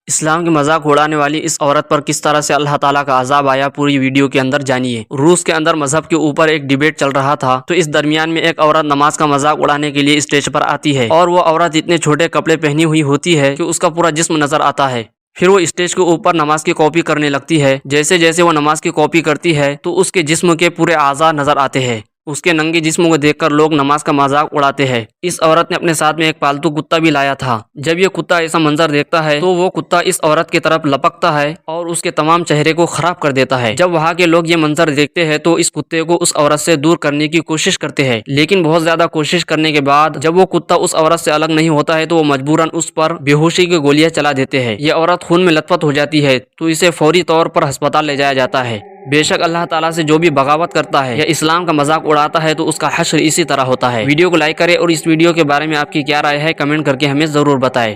اسلام کی مذاق اڑانے والی اس عورت پر کس طرح سے اللہ تعالیٰ کا عذاب آیا، پوری ویڈیو کے اندر جانیے۔ روس کے اندر مذہب کے اوپر ایک ڈیبیٹ چل رہا تھا، تو اس درمیان میں ایک عورت نماز کا مذاق اڑانے کے لیے اسٹیج پر آتی ہے، اور وہ عورت اتنے چھوٹے کپڑے پہنی ہوئی ہوتی ہے کہ اس کا پورا جسم نظر آتا ہے۔ پھر وہ اسٹیج کے اوپر نماز کی کاپی کرنے لگتی ہے۔ جیسے جیسے وہ نماز کی کاپی کرتی ہے تو اس کے جسم کے پورے اعضاء نظر آتے ہیں۔ اس کے ننگے جسم کو دیکھ کر لوگ نماز کا مذاق اڑاتے ہیں۔ اس عورت نے اپنے ساتھ میں ایک پالتو کتا بھی لایا تھا۔ جب یہ کتا ایسا منظر دیکھتا ہے تو وہ کتا اس عورت کی طرف لپکتا ہے اور اس کے تمام چہرے کو خراب کر دیتا ہے۔ جب وہاں کے لوگ یہ منظر دیکھتے ہیں تو اس کتے کو اس عورت سے دور کرنے کی کوشش کرتے ہیں، لیکن بہت زیادہ کوشش کرنے کے بعد جب وہ کتا اس عورت سے الگ نہیں ہوتا ہے تو وہ مجبوراً اس پر بے ہوشی کی گولیاں چلا دیتے ہیں۔ یہ عورت خون میں لت پت ہو جاتی ہے تو اسے فوری طور پر ہسپتال لے جایا جاتا ہے۔ بے شک اللہ تعالیٰ سے جو بھی بغاوت کرتا ہے یا اسلام کا مذاق اڑاتا ہے تو اس کا حشر اسی طرح ہوتا ہے۔ ویڈیو کو لائک کریں اور اس ویڈیو کے بارے میں آپ کی کیا رائے ہے کمنٹ کر کے ہمیں ضرور بتائیں۔